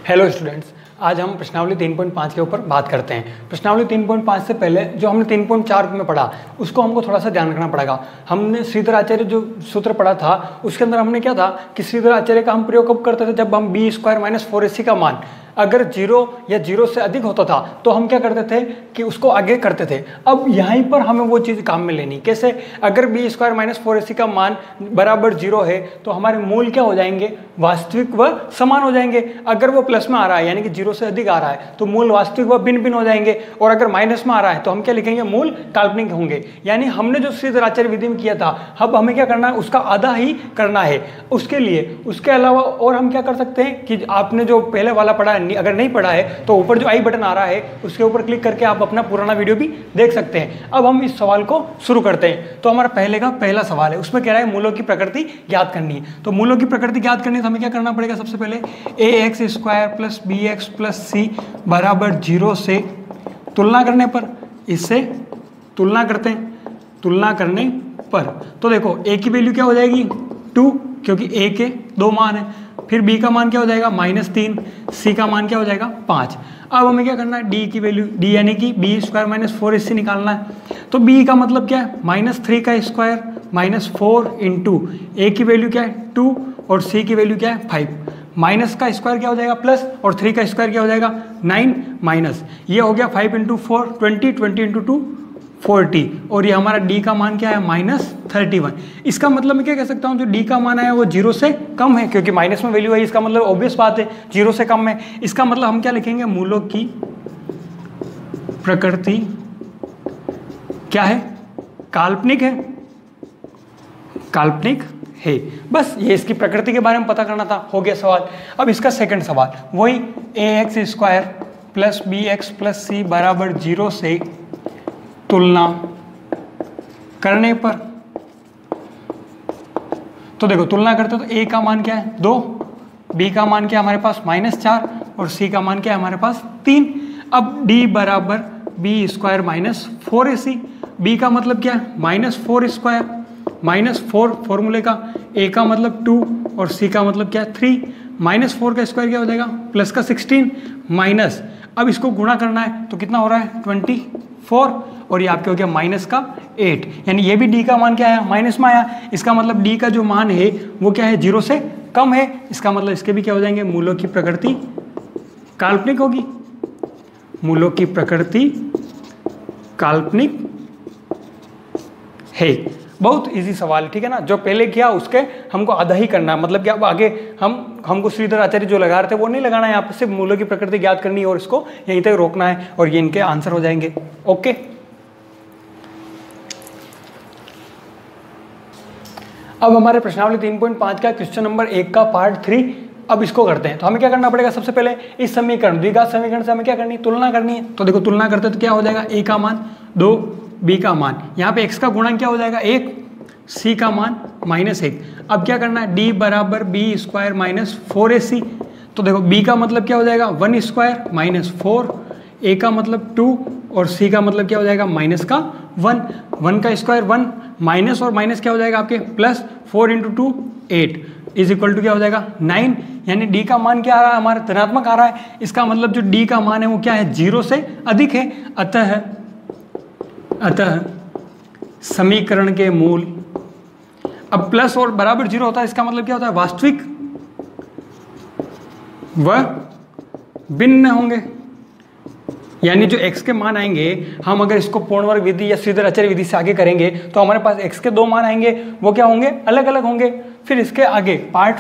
Hello students, आज हम प्रश्नावली 3.5 के ऊपर बात करते हैं। प्रश्नावली 3.5 से पहले जो हमने 3.4 में पढ़ा उसको हमको थोड़ा सा ध्यान रखना पड़ेगा। हमने श्रीधर आचार्य जो सूत्र पढ़ा था उसके अंदर हमने क्या था कि श्रीधर आचार्य का हम प्रयोग कब करते थे, जब हम b² - 4ac का मान अगर 0 या 0 से अधिक होता था तो हम क्या करते थे कि उसको आगे करते थे। अब यहीं पर हमें वो चीज़ काम में लेनी, कैसे? अगर b² - 4ac का मान बराबर 0 है तो हमारे मूल क्या हो जाएंगे, वास्तविक व समान हो जाएंगे। अगर वो प्लस में आ रहा है यानी कि 0 से अधिक आ रहा है तो मूल वास्तविक व भिन्न भिन्न हो जाएंगे, और अगर माइनस में आ रहा है तो हम क्या लिखेंगे, मूल काल्पनिक होंगे। यानी हमने जो श्रीधर आचार्य विधि में किया था अब हमें क्या करना है, उसका आधा ही करना है। उसके लिए उसके अलावा और हम क्या कर सकते हैं कि आपने जो पहले वाला पढ़ा है, अगर नहीं पढ़ा है तो ऊपर जो आई बटन आ रहा है उसके ऊपर क्लिक करके आप अपना पुराना वीडियो भी देख सकते हैं। अब हम इस सवाल को शुरू करते हैं। तो हमारा पहला सवाल है, उसमें कह रहा है मूलों की प्रकृति ज्ञात करनी है। तो मूलों की प्रकृति ज्ञात करनी है तो हमें क्या करना पड़ेगा, सबसे पहले ax² + bx + c बराबर 0 से तुलना करने पर, इससे तुलना करते हैं, तुलना करने पर तो देखो a की वैल्यू क्या हो जाएगी 2, क्योंकि a के 2 मान है। फिर b का मान क्या हो जाएगा -3, c का मान क्या हो जाएगा 5। अब हमें क्या करना है, d की वैल्यू, d यानी कि b² - 4ac निकालना है। तो b का मतलब क्या है, -3 का स्क्वायर -4 इंटू a की वैल्यू क्या है 2 और c की वैल्यू क्या है 5। माइनस का स्क्वायर क्या हो जाएगा प्लस, और 3 का स्क्वायर क्या हो जाएगा 9 माइनस, ये हो गया 5 × 4 20, 20 × 2 40, और ये हमारा d का मान क्या है -31। इसका मतलब मैं क्या कह सकता हूँ, जो d का मान है वो 0 से कम है, क्योंकि माइनस में वैल्यू है, इसका मतलब ऑब्वियस बात है 0 से कम है। इसका मतलब हम क्या लिखेंगे, मूलों की प्रकृति क्या है, काल्पनिक है, काल्पनिक है। बस ये इसकी प्रकृति के बारे में पता करना था, हो गया सवाल। अब इसका सेकंड सवाल वही ax² + bx + c बराबर 0 से तुलना करने पर। तो देखो तुलना करते तो a का मान क्या है 2, b का मान क्या है हमारे पास -4 और c का मान क्या है हमारे पास 3। अब d बराबर b² - 4ac, b का मतलब क्या है -4² -4 फॉर्मूले का, a का मतलब 2 और c का मतलब क्या है 3। -4 का स्क्वायर क्या हो जाएगा प्लस का 16 माइनस, अब इसको गुणा करना है तो कितना हो रहा है 24, और ये आपके हो गया -8, यानी ये भी d का मान क्या आया, माइनस में आया। इसका मतलब d का जो मान है वो क्या है 0 से कम है। इसका मतलब इसके भी क्या हो जाएंगे, मूलों की प्रकृति काल्पनिक होगी, मूलों की प्रकृति काल्पनिक है। बहुत इजी सवाल है, ठीक है ना। जो पहले किया उसके हमको आधा ही करना है, मतलब कि अब आगे हमको श्रीधर आचार्य जो लगा रहे थे वो नहीं लगाना है, यहाँ पर सिर्फ मूलों की प्रकृति ज्ञात करनी है और इसको यहीं तक रोकना है, और ये इनके आंसर हो जाएंगे। ओके, अब हमारे प्रश्नावली 3.5 का क्वेश्चन नंबर 1 का पार्ट 3 अब इसको करते हैं। तो हमें क्या करना पड़ेगा, सबसे पहले इस समीकरण द्विघात समीकरण से हमें क्या करनी है, तुलना करनी है। तो देखो तुलना करते तो क्या हो जाएगा, a का मान 2, b का मान, यहाँ पे x का गुणन क्या हो जाएगा 1, c का मान -1। अब क्या करना है, d बराबर b² - 4ac। तो देखो b का मतलब क्या हो जाएगा 1² - 4, a का मतलब 2 और c का मतलब क्या हो जाएगा -1। 1 का स्क्वायर 1, माइनस और माइनस क्या हो जाएगा आपके प्लस, 4 × 2 8 = क्या हो जाएगा 9, यानी d का मान क्या आ रहा है हमारा धनात्मक आ रहा है। इसका मतलब जो d का मान है वो क्या है 0 से अधिक है। अतः समीकरण के मूल, अब प्लस और बराबर 0 होता है, इसका मतलब क्या होता है, वास्तविक व भिन्न होंगे। यानी जो x के मान आएंगे, हम अगर इसको पूर्ण वर्ग विधि या श्रीधर आचार्य विधि से आगे करेंगे तो हमारे पास x के 2 मान आएंगे, वो क्या होंगे, अलग अलग होंगे। फिर इसके आगे पार्ट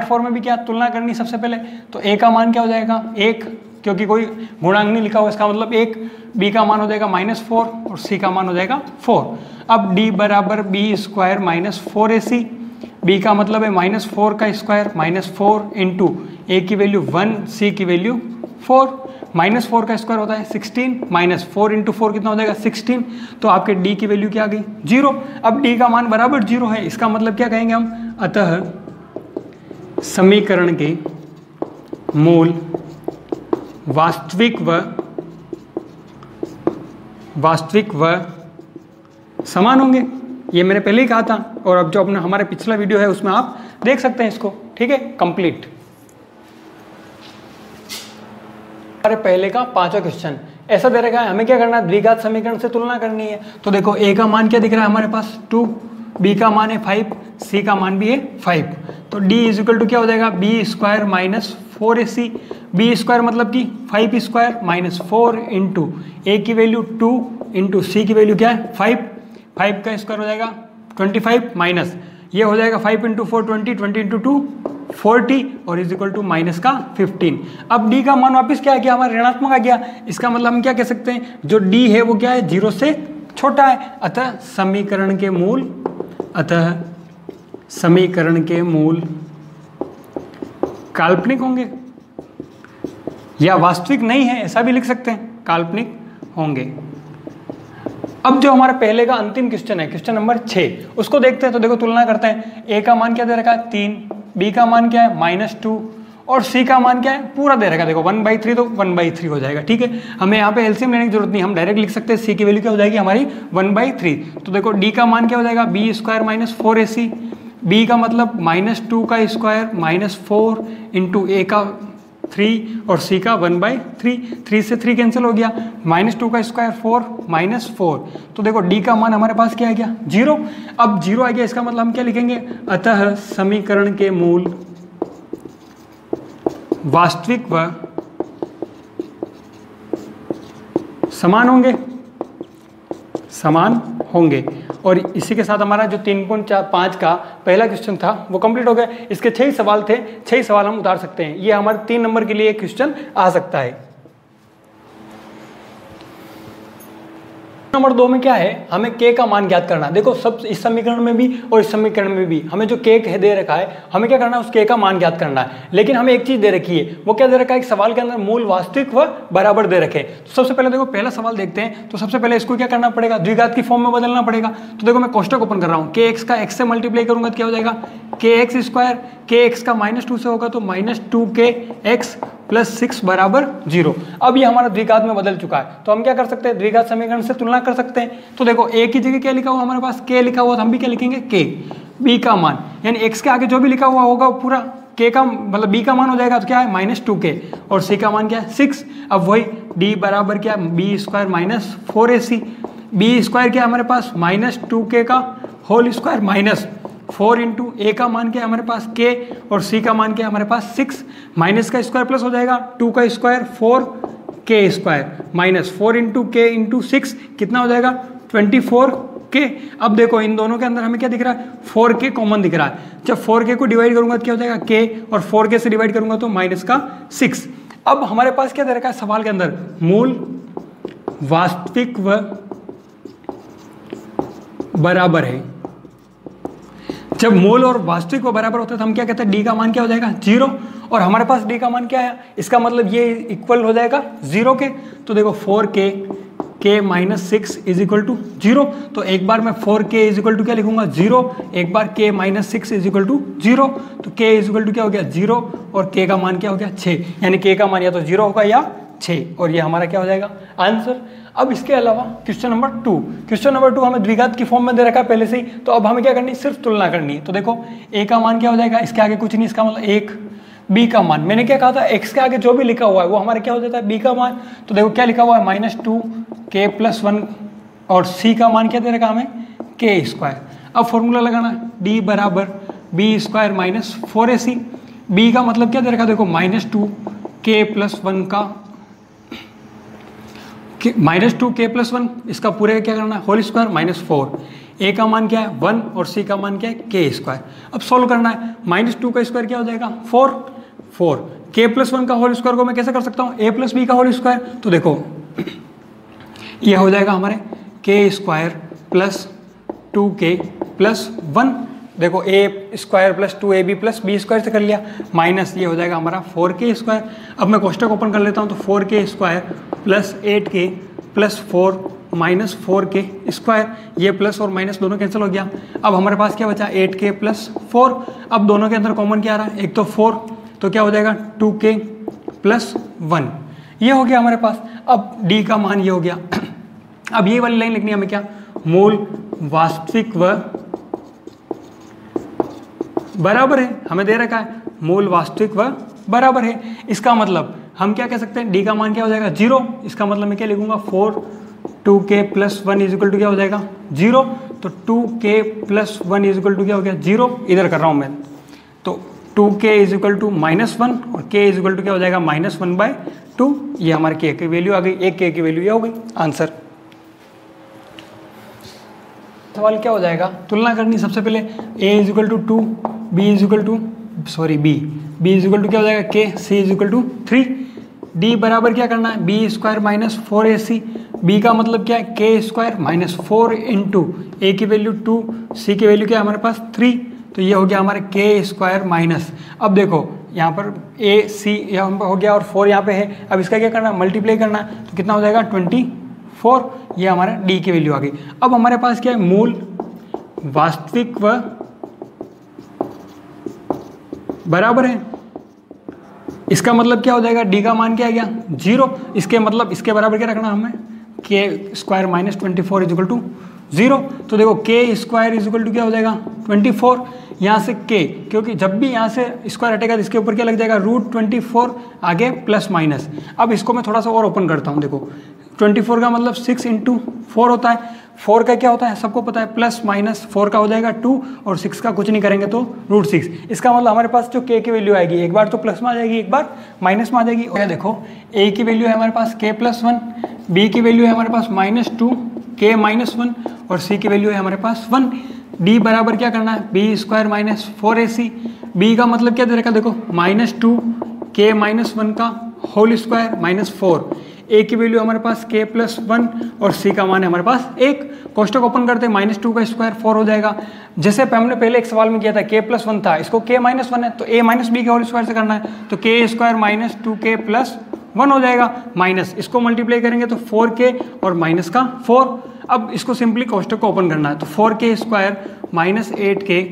4 में भी क्या तुलना करनी, सबसे पहले तो a का मान क्या हो जाएगा 1, क्योंकि कोई गुणांक नहीं लिखा हुआ, इसका मतलब 1, b का मान हो जाएगा -4 और c का मान हो जाएगा 4। अब d बराबर b² - 4ac, b का मतलब है -4 का स्क्वायर -4 इंटू a की वैल्यू 1, c की वैल्यू 4। -4 का स्क्वायर होता है 16, -4 × 4 कितना हो जाएगा 16। तो आपके d की वैल्यू क्या आ गई 0। अब d का मान बराबर 0 है, इसका मतलब क्या कहेंगे हम, अतः समीकरण के मूल वास्तविक व समान होंगे। ये मैंने पहले ही कहा था, और अब जो अपना हमारे पिछला वीडियो है उसमें आप देख सकते हैं इसको, ठीक है, कंप्लीट। हमारे पहले का पांचवा क्वेश्चन ऐसा दे रखा है, हमें क्या करना है, द्विघात समीकरण से तुलना करनी है। तो देखो ए का मान क्या दिख रहा है हमारे पास 2, बी का मान है 5, सी का मान भी है 5। तो डी इज इक्वल टू क्या हो जाएगा, b square minus 4ac। B square मतलब कि 5 स्क्वायर माइनस 4 इंटू ए की वैल्यू 2 इंटू सी की वैल्यू क्या है 5, 5 का स्क्वायर हो जाएगा 25 माइनस ये हो जाएगा 5 इंटू 4 20, 20 इंटू 2 40 और इज इक्वल टू माइनस का 15। अब डी का मान वापस क्या आ गया, हमारा ऋणात्मक आ गया। इसका मतलब हम क्या कह सकते हैं, जो डी है वो क्या है, 0 से छोटा है। अतः समीकरण के मूल काल्पनिक होंगे या वास्तविक नहीं है, ऐसा भी लिख सकते हैं, काल्पनिक होंगे। अब जो हमारा पहले का अंतिम क्वेश्चन है, क्वेश्चन नंबर 6, उसको देखते हैं। तो देखो तुलना करते हैं। ए का मान क्या दे रखा है 3, बी का मान क्या है -2 और सी का मान क्या है पूरा दे रखा है। देखो 1/3 तो 1/3 हो जाएगा, ठीक है। हमें यहाँ पे एलसीएम लेने की जरूरत नहीं, हम डायरेक्ट लिख सकते हैं सी की वैल्यू क्या हो जाएगी हमारी 1/3। तो देखो डी का मान क्या हो जाएगा, b square minus 4ac। B का मतलब -2 का स्क्वायर माइनस 4 इंटू ए का 3 और सी का 1/3, 3 से 3 कैंसिल हो गया, -2 का स्क्वायर 4 -4। तो देखो डी का मान हमारे पास क्या आ गया 0। अब 0 आ गया, इसका मतलब हम क्या लिखेंगे, अतः समीकरण के मूल वास्तविक व समान होंगे। और इसी के साथ हमारा जो 3.5 का पहला क्वेश्चन था वो कंप्लीट हो गया। इसके 6 सवाल थे, 6 सवाल हम उतार सकते हैं। ये हमारे 3 नंबर के लिए क्वेश्चन आ सकता है। नंबर 2 में क्या है, हमें k का मान ज्ञात करना। देखो सब इस समीकरण में भी और इस समीकरण में भी हमें जो k दे रखा है, हमें क्या करना है, उस k का मान ज्ञात करना है। लेकिन हमें एक चीज दे रखी है, वो क्या दे रखा है, एक सवाल के अंदर मूल वास्तविक व बराबर दे रखे। तो सबसे पहले देखो पहला सवाल देखते हैं। तो सबसे पहले इसको क्या करना पड़ेगा, द्विघात की फॉर्म में बदलना पड़ेगा। तो देखो मैं कोष्टक ओपन कर रहा हूँ, kx का x से मल्टीप्लाई करूंगा तो क्या हो जाएगा, kx स्क्वायर, kx का -2 से होगा तो -2kx प्लस 6 बराबर 0। अब ये हमारा द्विघात में बदल चुका है। तो हम क्या कर सकते हैं, द्विघात समीकरण से तुलना कर सकते हैं। तो देखो a की जगह क्या लिखा हुआ हमारे पास, k लिखा हुआ, तो हम भी क्या लिखेंगे k। b का मान यानी x के आगे जो भी लिखा हुआ होगा पूरा k का मतलब b का मान हो जाएगा, तो क्या है -2k और c का मान क्या है 6। अब वही d बराबर क्या, b square minus 4ac। b square क्या है हमारे पास, -2k का होल स्क्वायर माइनस 4 इंटू ए का मान क्या है हमारे पास k और c का मान क्या है हमारे पास 6। माइनस का स्क्वायर प्लस हो जाएगा, 2 का square 4k square minus 4 into k into 6 कितना हो जाएगा 24k। अब देखो इन दोनों के अंदर हमें क्या दिख रहा है, 4k कॉमन दिख रहा है। जब 4k को डिवाइड करूंगा तो क्या हो जाएगा k और 4k से डिवाइड करूंगा तो -6। अब हमारे पास क्या दे रखा है सवाल के अंदर, मूल वास्तविक व बराबर है। जब मूल और वास्तविक को बराबर होता है तो हम क्या कहते हैं, डी का मान क्या हो जाएगा 0 और हमारे पास डी का मान क्या है, इसका मतलब ये इक्वल हो जाएगा 0 के। तो देखो 4k k minus 6 is equal to 0। तो एक बार मैं 4k इज इक्वल टू क्या लिखूंगा 0, एक बार k minus 6 is equal to 0। तो k इज इक्वल टू क्या हो गया 0 और k का मान क्या हो गया 6, यानी k का मान या तो 0 होगा या 6 और ये हमारा क्या हो जाएगा आंसर। अब इसके अलावा क्वेश्चन नंबर 2 हमें द्विघात की फॉर्म में दे रखा है पहले से ही। तो अब हमें क्या करनी है, सिर्फ तुलना करनी है। तो देखो a का मान क्या हो जाएगा, इसके आगे कुछ नहीं, इसका मतलब 1। b का मान मैंने क्या कहा था, x के आगे जो भी लिखा हुआ है वो हमारा क्या हो जाता है b का मान। तो देखो क्या लिखा हुआ है -2k + 1 और c का मान क्या दे रखा हमें k स्क्वायर। अब फॉर्मूला लगाना, d बराबर b square minus 4ac। b का मतलब क्या दे रखा, देखो -2k + 1 का -2k + 1 इसका पूरे का क्या करना है होल स्क्वायर -4। a का मान क्या है 1 और c का मान क्या है k स्क्वायर। अब सोल्व करना है, -2 का स्क्वायर क्या हो जाएगा 4 k + 1 का होल स्क्वायर को मैं कैसे कर सकता हूँ, a + b का होल स्क्वायर। तो देखो ये हो जाएगा हमारे k स्क्वायर प्लस 2k + 1। देखो a square plus 2ab plus b square से कर लिया, माइनस ये हो जाएगा हमारा 4k स्क्वायर। अब मैं कोष्टक ओपन कर लेता हूँ, तो 4k square plus 8k plus 4 minus 4k square, ये प्लस और माइनस दोनों कैंसिल हो गया। अब हमारे पास क्या बचा 8k + 4। अब दोनों के अंदर कॉमन क्या आ रहा है, एक तो 4, तो क्या हो जाएगा 2k + 1, ये हो गया हमारे पास। अब d का मान ये हो गया। अब ये वाली लाइन लिखनी है हमें, क्या मूल वास्तविक व बराबर है, हमें दे रखा है मूल वास्तविक व बराबर है। इसका मतलब हम क्या कह सकते हैं, डी का मान क्या हो जाएगा 0। इसका मतलब मैं क्या लिखूंगा 4 2k + 1 इज इक्वल टू क्या हो जाएगा 0। तो 2k + 1 इज इक्वल टू क्या हो गया 0, इधर कर रहा हूँ मैं। तो 2k इज इक्वल टू -1 और k इज इक्वल टू क्या हो जाएगा -1/2। ये हमारे k की वैल्यू आ गई, एक k की वैल्यू ये हो गई आंसर। सवाल क्या हो जाएगा, तुलना करनी सबसे पहले a is equal to 2, b is equal to b is equal to क्या हो जाएगा k, c is equal to 3, d बराबर क्या करना है b² - 4ac। b का मतलब क्या है k² - 4 इंटू a की वैल्यू 2, c की वैल्यू क्या है हमारे पास 3, तो ये हो गया हमारे k² माइनस। अब देखो यहाँ पर a c यहाँ पर हो गया और 4 यहाँ पे है, अब इसका क्या करना है मल्टीप्लाई करना है, तो कितना हो जाएगा 24, ये हमारा d की वैल्यू आ गई। अब हमारे पास क्या है मूल, वास्तविक व बराबर है। इसका मतलब क्या हो जाएगा, d का मान क्या आ गया 0। इसके मतलब इसके बराबर क्या रखना हमें k² - 24 इज इक्वल टू 0। तो देखो k² इज इक्वल टू क्या हो जाएगा 24, यहाँ से k, क्योंकि जब भी यहाँ से स्क्वायर हटेगा तो इसके ऊपर क्या लग जाएगा √24, आगे प्लस माइनस। अब इसको मैं थोड़ा सा और ओपन करता हूँ, देखो 24 का मतलब 6 × 4 होता है, 4 का क्या होता है सबको पता है प्लस माइनस, 4 का हो जाएगा 2 और 6 का कुछ नहीं करेंगे तो √6। इसका मतलब हमारे पास जो k की वैल्यू आएगी एक बार तो प्लस में आ जाएगी, एक बार माइनस में आ जाएगी। और देखो a की वैल्यू है हमारे पास k + 1, b की वैल्यू है हमारे पास -2 k - 1 और c की वैल्यू है हमारे पास 1। d बराबर क्या करना है b² - 4ac। b का मतलब क्या दे रखा देखो -2 k - 1 का होल स्क्वायर -4, a की वैल्यू हमारे पास k + 1 और c का मान है हमारे पास 1। कोष्टक ओपन करते हैं, -2 का स्क्वायर 4 हो जाएगा। जैसे हमने पहले एक सवाल में किया था k + 1 था, इसको k - 1 है तो a - b के होल स्क्वायर से करना है, तो k² - 2k + 1 हो जाएगा, माइनस इसको मल्टीप्लाई करेंगे तो 4k और माइनस का 4। अब इसको सिंपली कोष्टक को ओपन करना है, तो 4k² - 8k,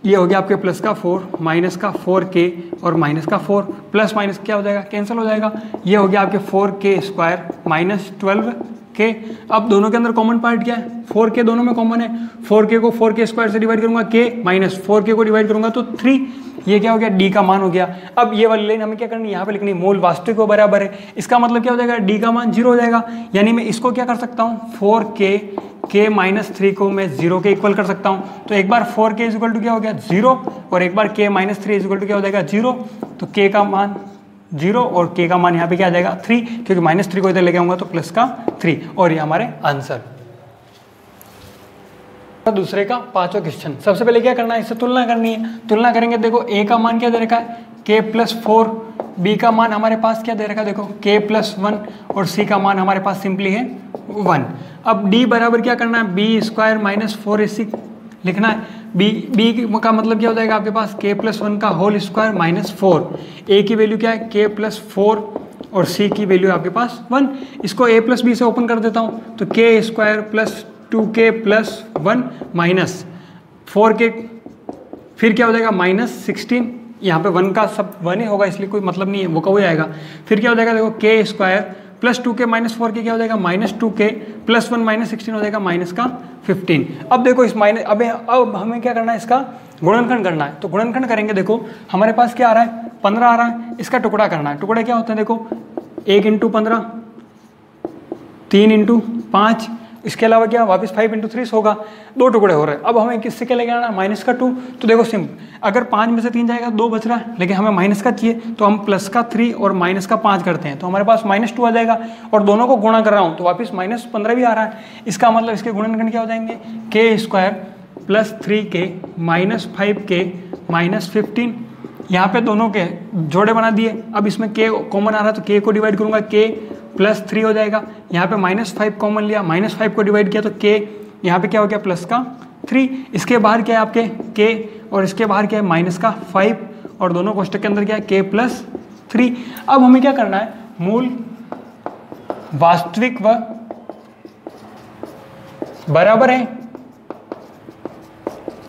ये हो गया आपके प्लस का 4 माइनस का 4k और माइनस का 4, प्लस माइनस क्या हो जाएगा कैंसिल हो जाएगा, ये हो गया आपके 4k² - 12k। अब दोनों के अंदर कॉमन पार्ट क्या है 4k, दोनों में कॉमन है, 4k को 4k² से डिवाइड करूंगा k माइनस 4k को डिवाइड करूंगा तो 3, ये क्या हो गया d का मान हो गया। अब ये वाली लाइन हमें क्या करनी है यहाँ पे लिखनी, मूल वास्तविक को बराबर है। इसका मतलब क्या हो जाएगा d का मान 0 हो जाएगा, यानी मैं इसको क्या कर सकता हूँ 4k k - 3 को मैं 0 के इक्वल कर सकता हूँ। तो एक बार 4k इज इक्वल टू क्या हो गया 0 और एक बार k - 3 इज इक्वल टू क्या हो जाएगा 0, तो k का मान 0 और k का मान यहाँ पे क्या आ जाएगा 3, क्योंकि -3 को इधर लेके आऊंगा तो प्लस का 3, और ये हमारे आंसर। दूसरे का 5वां क्वेश्चन, सबसे पहले क्या करना है इससे तुलना करनी है। तुलना करेंगे, देखो a का मान क्या दे रखा है k + 4, b का मान हमारे पास क्या दे रखा है देखो k + 1 और c का मान हमारे पास सिंपली है 1। अब d बराबर क्या करना है b² - 4ac लिखना है। b का मतलब क्या हो जाएगा आपके पास k + 1 का होल स्क्वायर -4, a की वैल्यू क्या है k + 4 और c की वैल्यू आपके पास 1। इसको a + b से ओपन कर देता हूँ, तो k² + 2k + 1 माइनस 4k, फिर क्या हो जाएगा -16, यहाँ पे 1 का सब 1 ही होगा इसलिए कोई मतलब नहीं है, वो कब आएगा। फिर क्या हो जाएगा देखो k² + 2k - 4k क्या हो जाएगा -2k + 1 -16 हो जाएगा -15। अब देखो इस अब हमें क्या करना है, इसका गुणनखंड करना है। तो गुणनखंड करेंगे, देखो हमारे पास क्या आ रहा है 15 आ रहा है, इसका टुकड़ा करना है। टुकड़ा क्या होता है देखो 1 × 15, 3 × 5, इसके अलावा क्या वापस 5 × 3 होगा, 2 टुकड़े हो रहे हैं। अब हमें किससे क्या लेके आना -2, तो देखो अगर 5 में से 3 जाएगा 2 बच रहा है, लेकिन हमें माइनस का चाहिए तो हम प्लस का 3 और माइनस का 5 करते हैं, तो हमारे पास -2 आ जाएगा। और दोनों को गुणा कर रहा हूँ तो वापस -15 भी आ रहा है। इसका मतलब इसके गुणनखंड क्या हो जाएंगे k² + 3k - 5k - 15, यहाँ पे दोनों के जोड़े बना दिए। अब इसमें k कॉमन आ रहा है तो k को डिवाइड करूंगा, k + 3 हो जाएगा। यहाँ पे -5 कॉमन लिया, -5 को डिवाइड किया तो k यहाँ पे क्या हो गया प्लस का 3। इसके बाहर क्या है आपके k और इसके बाहर क्या है -5 और दोनों कोष्टक के अंदर क्या है k + 3। अब हमें क्या करना है, मूल वास्तविक व बराबर है।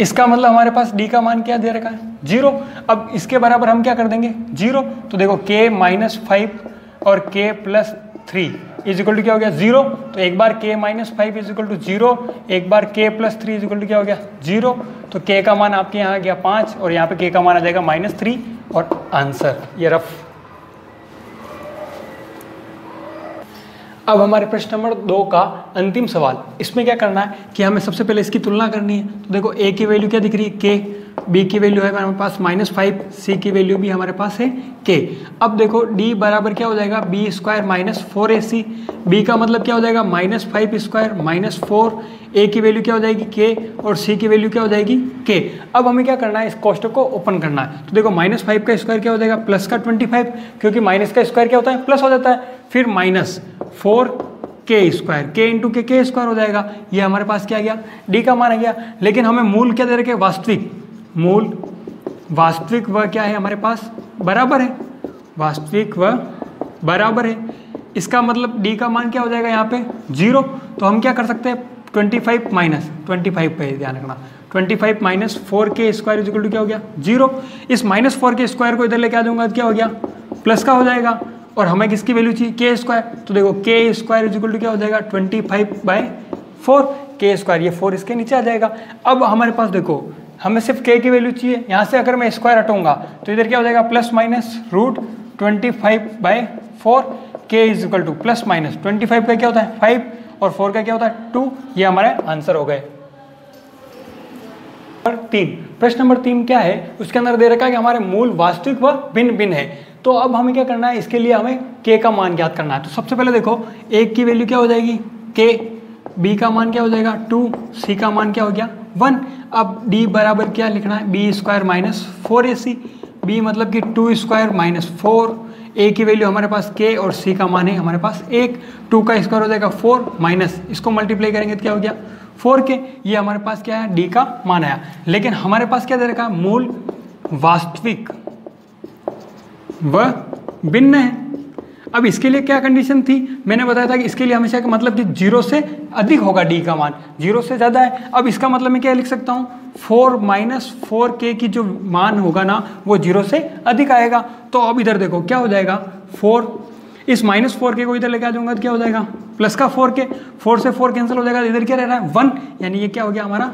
इसका मतलब हमारे पास d का मान क्या दे रखा है 0। अब इसके बराबर हम क्या कर देंगे 0, तो देखो k - 5 और k + 3 इज इक्वल टू क्या हो गया 0। तो एक बार k - 5 इज इक्वल टू 0, एक बार k + 3 इज इक्वल टू क्या हो गया 0। तो k का मान आपके यहाँ आ गया 5 और यहाँ पे k का मान आ जाएगा -3 और आंसर ये रफ। अब हमारे प्रश्न नंबर 2 का अंतिम सवाल, इसमें क्या करना है कि हमें सबसे पहले इसकी तुलना करनी है। तो देखो a की वैल्यू क्या दिख रही है k, b की वैल्यू है हमारे पास -5, c की वैल्यू भी हमारे पास है k। अब देखो d बराबर क्या हो जाएगा b square minus 4ac, b का मतलब क्या हो जाएगा -5 स्क्वायर माइनस 4, a की वैल्यू क्या हो जाएगी k और c की वैल्यू क्या हो जाएगी k। अब हमें क्या करना है, इस कोष्टक को ओपन करना है। तो देखो -5 का स्क्वायर क्या हो जाएगा प्लस का 25, क्योंकि माइनस का स्क्वायर क्या होता है प्लस हो जाता है, फिर -4 k स्क्वायर, k इंटू के स्क्वायर हो जाएगा। ये हमारे पास क्या आ गया d का मान आ गया। लेकिन हमें मूल क्या दे रखे, वास्तविक मूल, वास्तविक व क्या है हमारे पास बराबर है, वास्तविक व बराबर है। इसका मतलब d का मान क्या हो जाएगा यहाँ पे 0। तो हम क्या कर सकते हैं 25 माइनस 25 पे ध्यान रखना, 25 minus 4k square equal to क्या हो गया 0। इस -4 के स्क्वायर को इधर लेके आ जाऊंगा तो क्या हो गया प्लस का हो जाएगा, और हमें किसकी वैल्यू चाहिए k स्क्वायर। तो देखो k स्क्वायर इक्वल टू क्या हो जाएगा 25/4 k स्क्वायर, ये 4 इसके नीचे आ जाएगा। अब हमारे पास देखो हमें सिर्फ k की वैल्यू चाहिए, यहाँ से अगर मैं स्क्वायर हटाऊंगा तो इधर क्या हो जाएगा plus minus √25/4 k is equal two plus minus 25 का क्या होता है 5 और 4 का क्या होता है 2। ये हमारे आंसर हो गए। प्रश्न नंबर 3 क्या है, उसके अंदर दे रखा है कि हमारे मूल वास्तविक व भिन्न भिन्न है। तो अब हमें क्या करना है, इसके लिए हमें k का मान ज्ञात करना है। तो सबसे पहले देखो a की वैल्यू क्या हो जाएगी k, b का मान क्या हो जाएगा 2, c का मान क्या हो गया 1। अब d बराबर क्या लिखना है b square minus 4ac, b मतलब कि 2 स्क्वायर माइनस 4, a की वैल्यू हमारे पास k और c का मान है हमारे पास 1, 2 का स्क्वायर हो जाएगा 4 माइनस इसको मल्टीप्लाई करेंगे तो क्या हो गया 4k। ये हमारे पास क्या है d का मान आया। लेकिन हमारे पास क्या दे रखा है मूल वास्तविक व भिन्न है। अब इसके लिए क्या कंडीशन थी, मैंने बताया था कि इसके लिए हमेशा का मतलब कि 0 से अधिक होगा d का मान, 0 से ज़्यादा है। अब इसका मतलब मैं क्या लिख सकता हूँ 4 माइनस 4k की जो मान होगा ना वो 0 से अधिक आएगा। तो अब इधर देखो क्या हो जाएगा 4, इस -4k को इधर लेके आ जाऊंगा तो क्या हो जाएगा प्लस का 4k, 4 से 4 कैंसिल हो जाएगा, इधर क्या रह रहा है 1, यानी ये क्या हो गया हमारा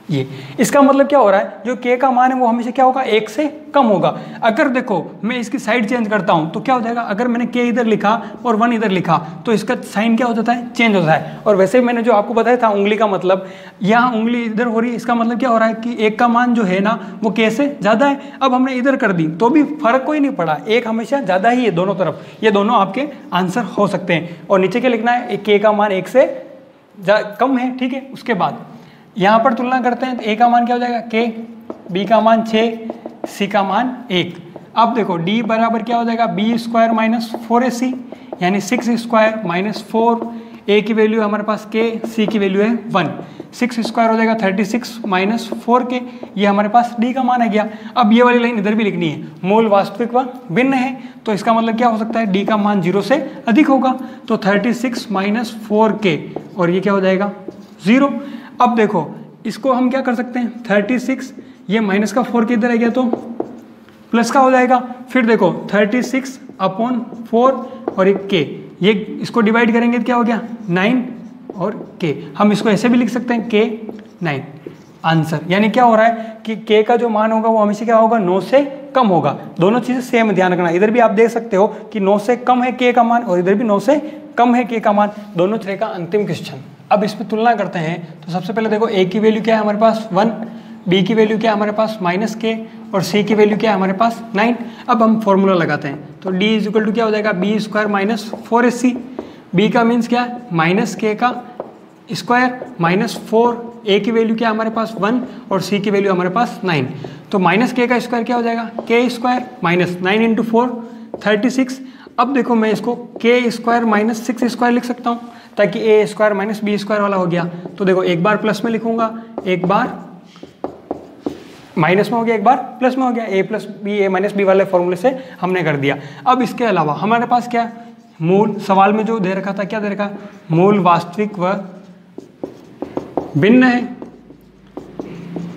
ये। इसका मतलब क्या हो रहा है जो k का मान है वो हमेशा क्या होगा 1 से कम होगा। अगर देखो मैं इसकी साइड चेंज करता हूं तो क्या हो जाएगा, अगर मैंने k इधर लिखा और 1 इधर लिखा तो इसका साइन क्या हो जाता है चेंज होता है। और वैसे मैंने जो आपको बताया था उंगली का मतलब, यहाँ उंगली इधर हो रही है, इसका मतलब क्या हो रहा है कि 1 का मान जो है ना वो k से ज़्यादा है। अब हमने इधर कर दी तो भी फर्क कोई नहीं पड़ा, 1 हमेशा ज़्यादा ही है दोनों तरफ, ये दोनों आपके आंसर हो सकते हैं। और नीचे क्या लिखना है k का मान 1 से कम है, ठीक है। उसके बाद यहाँ पर तुलना करते हैं तो a का मान क्या हो जाएगा k, b का मान 6, c का मान 1। अब देखो d बराबर क्या हो जाएगा b स्क्वायर माइनस 4ac, यानी 6 स्क्वायर माइनस 4, a की वैल्यू है हमारे पास k, c की वैल्यू है 1, 6 स्क्वायर हो जाएगा 36 माइनस 4k, ये हमारे पास d का मान आ गया। अब ये वाली लाइन इधर भी लिखनी है, मूल वास्तविक व भिन्न है, तो इसका मतलब क्या हो सकता है d का मान 0 से अधिक होगा। तो 36 माइनस 4k और ये क्या हो जाएगा 0। अब देखो इसको हम क्या कर सकते हैं 36, ये माइनस का 4 के इधर आ गया तो प्लस का हो जाएगा। फिर देखो 36/4 और एक k, ये इसको डिवाइड करेंगे तो क्या हो गया 9 और k। हम इसको ऐसे भी लिख सकते हैं k 9 आंसर। यानी क्या हो रहा है कि k का जो मान होगा वो हमेशा क्या होगा 9 से कम होगा। दोनों चीज़ें सेम ध्यान रखना, इधर भी आप देख सकते हो कि 9 से कम है k का मान और इधर भी 9 से कम है k का मान, दोनों तरह का अंतिम क्वेश्चन। अब इसमें तुलना करते हैं तो सबसे पहले देखो a की वैल्यू क्या है हमारे पास 1, b की वैल्यू क्या है हमारे पास -k और c की वैल्यू क्या है हमारे पास 9। अब हम फॉर्मूला लगाते हैं तो d इज इक्वल टू क्या हो जाएगा b square minus 4ac, b का मीन्स क्या है -k का स्क्वायर माइनस 4, a की वैल्यू क्या है हमारे पास 1 और c की वैल्यू हमारे पास 9। तो -k का स्क्वायर क्या हो जाएगा k स्क्वायर माइनस 9 इंटू 4 36। अब देखो मैं इसको k स्क्वायर माइनस 6 स्क्वायर लिख सकता हूँ ताकि a square minus b square वाला हो गया। तो देखो एक बार प्लस में लिखूंगा, एक बार माइनस में हो गया, एक बार प्लस में हो गया, a plus b a minus b वाले फॉर्मूले से हमने कर दिया। अब इसके अलावा हमारे पास क्या मूल सवाल में जो दे रखा था क्या दे रखा मूल वास्तविक व भिन्न है।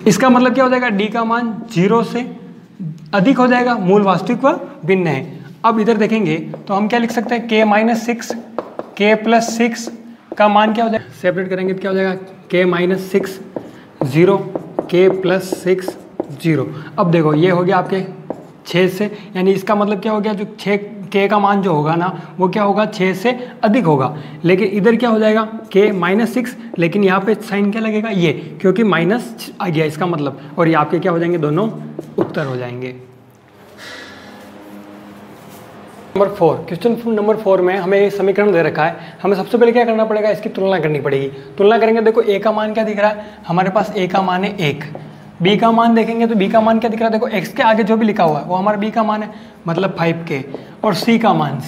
इसका मतलब क्या हो जाएगा d का मान 0 से अधिक हो जाएगा, मूल वास्तविक व भिन्न है। अब इधर देखेंगे तो हम क्या लिख सकते हैं k माइनस 6, k प्लस 6 का मान क्या हो जाएगा, सेपरेट करेंगे तो क्या हो जाएगा k माइनस 6 0, k प्लस 6 0। अब देखो ये हो गया आपके 6 से, यानी इसका मतलब क्या हो गया जो 6 k का मान जो होगा ना वो क्या होगा 6 से अधिक होगा, लेकिन इधर क्या हो जाएगा k -6, लेकिन यहाँ पे साइन क्या लगेगा ये, क्योंकि माइनस आ गया इसका मतलब, और ये आपके क्या हो जाएंगे, दोनों उत्तर हो जाएंगे। नंबर 4, क्वेश्चन नंबर 4 में हमें ये समीकरण दे रखा है, हमें सबसे पहले क्या करना पड़ेगा, इसकी तुलना करनी पड़ेगी। तुलना करेंगे, देखो a का मान क्या दिख रहा है, हमारे पास a का मान है 1, b का मान देखेंगे तो b का मान क्या दिख रहा है, देखो x के आगे जो भी लिखा हुआ है वो हमारा b का मान है, मतलब 5k, और c का मान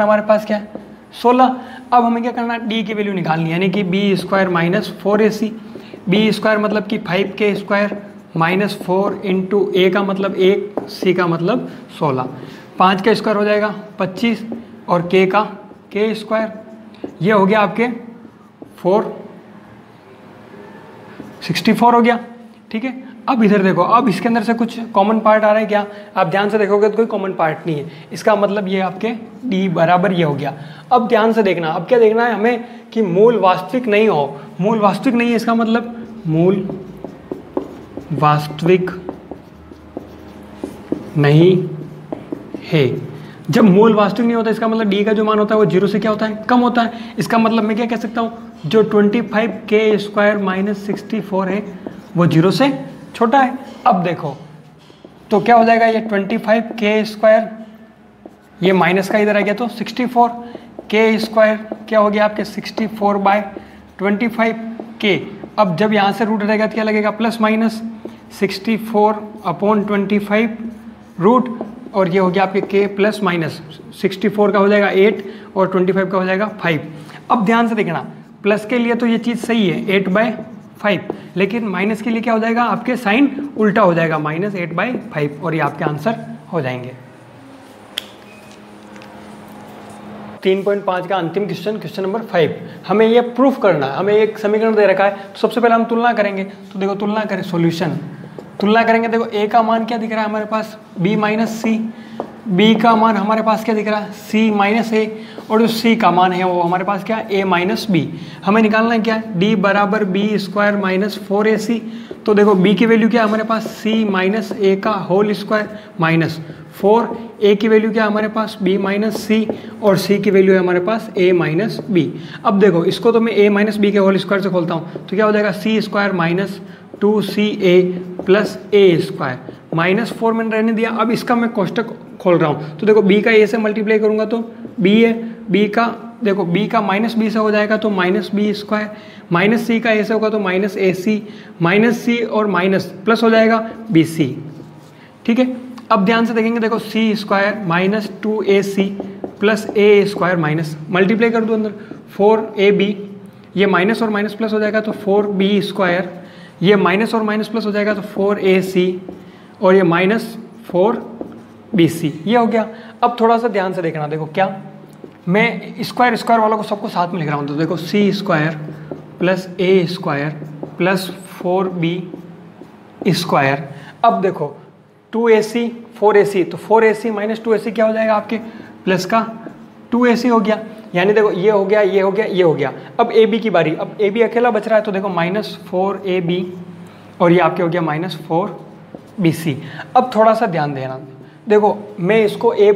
हमारे पास क्या है 16। अब हमें क्या करना है, d की वैल्यू निकालनी है, यानी कि b² माइनस 4ac, b² मतलब कि 5k² माइनस 4 इंटू a का मतलब 1, c का मतलब 16, 5 का स्क्वायर हो जाएगा 25 और k का k², ये हो गया आपके 64 हो गया। ठीक है, अब इधर देखो, अब इसके अंदर से कुछ कॉमन पार्ट आ रहा है क्या, आप ध्यान से देखोगे तो कोई कॉमन पार्ट नहीं है, इसका मतलब ये आपके d बराबर ये हो गया। अब ध्यान से देखना, अब क्या देखना है हमें कि मूल वास्तविक नहीं हो, मूल वास्तविक नहीं है इसका मतलब मूल वास्तविक नहीं है। जब मूल वास्तविक नहीं होता इसका मतलब d का जो मान होता है वो 0 से क्या होता है, कम होता है। इसका मतलब मैं क्या कह सकता हूँ, जो 25k² माइनस 64 है वो 0 से छोटा है। अब देखो तो क्या हो जाएगा, ये 25k², ये माइनस का इधर आ गया तो 64, k² क्या हो गया आपके 64/25k। अब जब यहाँ से रूट रहेगा तो क्या लगेगा, प्लस माइनस 64/25 रूट, और ये हो गया आपके k प्लस माइनस 64 का हो जाएगा 8 और 25 का हो जाएगा 5। अब ध्यान से देखना, प्लस के लिए तो ये चीज़ सही है 8/5, लेकिन माइनस के लिए क्या हो जाएगा, आपके साइन उल्टा हो जाएगा -8/5, और ये आपके आंसर हो जाएंगे। 3.5 का अंतिम क्वेश्चन नंबर 5, हमें ये प्रूफ करना है, हमें एक समीकरण दे रखा है, तो सबसे पहले हम तुलना करेंगे। तो देखो तुलना करें, सॉल्यूशन तुलना करेंगे, देखो a का मान क्या दिख रहा है हमारे पास b माइनस सी, b का मान हमारे पास क्या दिख रहा है c माइनस a, और जो c का मान है वो हमारे पास क्या है a माइनस b। हमें निकालना है क्या है, d बराबर b² माइनस 4ac। तो देखो b की वैल्यू क्या है हमारे पास c माइनस a का होल स्क्वायर माइनस 4, a की वैल्यू क्या है हमारे पास b माइनस c, और c की वैल्यू है हमारे पास a माइनस b। अब देखो इसको तो मैं a माइनस b के होल स्क्वायर से खोलता हूँ तो क्या हो जाएगा c² minus 2ca plus a² -4 मैंने रहने दिया। अब इसका मैं कोष्टक खोल रहा हूँ तो देखो b का a से मल्टीप्लाई करूँगा तो b है, b का देखो b का माइनस b से हो जाएगा तो -b², माइनस c का a से होगा तो -ac, माइनस c और माइनस प्लस हो जाएगा bc। ठीक है, अब ध्यान से देखेंगे, देखो c² minus 2ac plus a² minus multiply कर दो अंदर 4ab, ये माइनस और माइनस प्लस हो जाएगा तो 4b², ये माइनस और माइनस प्लस हो जाएगा तो 4ac, और ये -4bc, ये हो गया। अब थोड़ा सा ध्यान से देखना, देखो क्या मैं स्क्वायर वालों को सबको साथ में लिख रहा हूँ, तो देखो c² plus a² plus 4b²। अब देखो 2ac 4ac, तो 4ac माइनस 2ac क्या हो जाएगा आपके प्लस का 2ac हो गया, यानी देखो ये हो गया, ये हो गया, ये हो गया। अब ab की बारी, अब ab अकेला बच रहा है तो देखो -4ab, और ये आपके हो गया -4bc। अब थोड़ा सा ध्यान देना, देखो मैं इसको a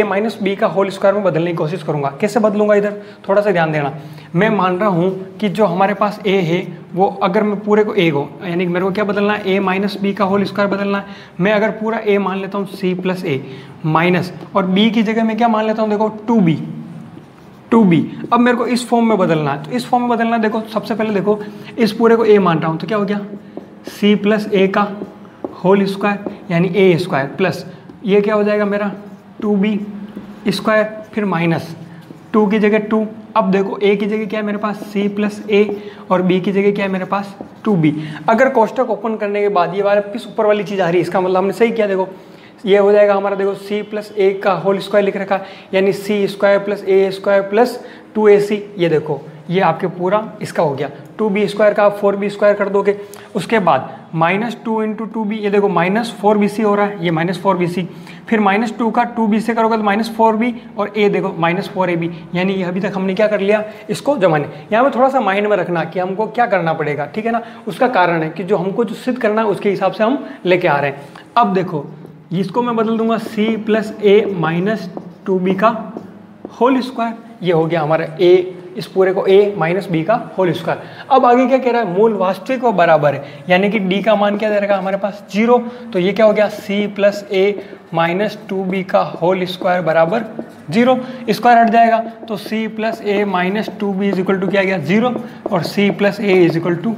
माइनस b का होल स्क्वायर में बदलने की कोशिश करूंगा। कैसे बदलूंगा, इधर थोड़ा सा ध्यान देना। मैं मान रहा हूँ कि जो हमारे पास a है वो अगर मैं पूरे को a को, यानी कि मेरे को क्या बदलना है, a माइनस b का होल स्क्वायर बदलना है। मैं अगर पूरा a मान लेता हूँ c प्लस a माइनस, और b की जगह मैं क्या मान लेता हूँ, देखो 2b। अब मेरे को इस फॉर्म में बदलना है, तो इस फॉर्म में बदलना है। देखो सबसे पहले देखो इस पूरे को a मान रहा हूँ तो क्या हो गया c प्लस a का होल स्क्वायर यानी a² प्लस ये क्या हो जाएगा मेरा 2b², फिर माइनस 2 की जगह 2। अब देखो a की जगह क्या है मेरे पास c प्लस a, और b की जगह क्या है मेरे पास 2b। अगर कोष्टक ओपन करने के बाद ये वाला किस ऊपर वाली चीज़ आ रही है, इसका मतलब हमने सही किया। देखो ये हो जाएगा हमारा, देखो c प्लस a का होल स्क्वायर लिख रखा है, यानी c² plus a² plus 2ac। ये देखो ये आपके पूरा इसका हो गया 2b² का आप 4b² कर दोगे। उसके बाद -2 इंटू 2b, ये देखो -4bc हो रहा है, ये -4bc। फिर -2 का 2b से करोगे तो -4b, और a देखो -4ab, यानी ये अभी तक हमने क्या कर लिया, इसको जमाने। यहाँ पे थोड़ा सा माइंड में रखना कि हमको क्या करना पड़ेगा, ठीक है ना। उसका कारण है कि जो हमको जो सिद्ध करना है उसके हिसाब से हम लेके आ रहे हैं। अब देखो इसको मैं बदल दूंगा c plus a minus 2b का होल स्क्वायर। ये हो गया हमारा a, इस पूरे को a माइनस बी का होल स्क्वायर। अब आगे क्या कह रहा है, मूल वास्तविक और बराबर है, यानी कि d का मान क्या दे रखा हमारे पास 0, तो ये क्या हो गया c plus a minus 2b का होल स्क्वायर बराबर 0। स्क्वायर हट जाएगा तो c plus a minus 2b is equal to क्या गया 0 और c plus a is equal to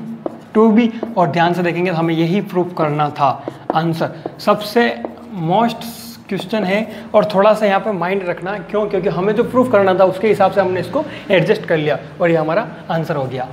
2b। और ध्यान से देखेंगे तो हमें यही प्रूफ करना था। आंसर सबसे मोस्ट क्वेश्चन है और थोड़ा सा यहाँ पे माइंड रखना, क्यों? क्योंकि हमें जो प्रूफ करना था उसके हिसाब से हमने इसको एडजस्ट कर लिया और ये हमारा आंसर हो गया।